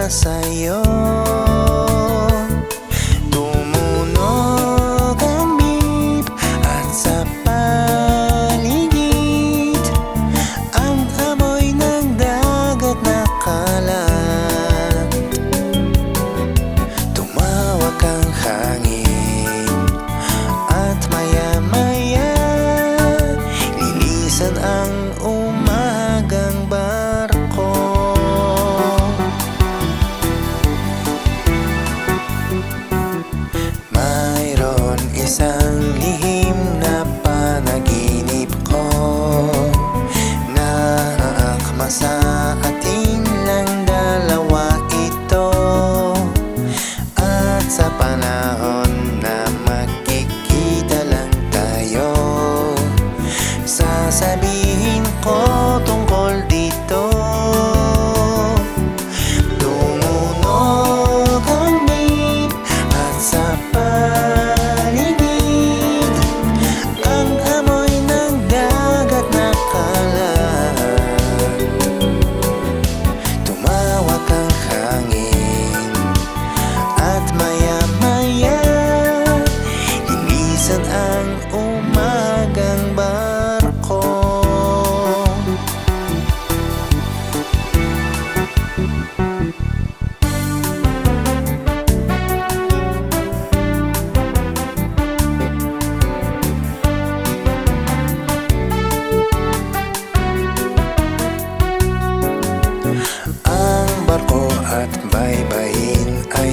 sa'yo. Tumunog ang beep at sa paligid ang amoy ng dagat na kalat. Tumawag ang hangin at maya-maya lilisan ang umagang barko. Mayroon isang lihim na panaginip ko na aakma sa atin lang dalawa ito. At sa panahon na magkikita lang tayo, sasabihin ko tungkol dito. Tumunog ang beep at sa paligid ang amoy ng dagat na kalat. Tumawag ang hangin at maya-maya linisan ang umagang barko. Ang barko at baybayin ay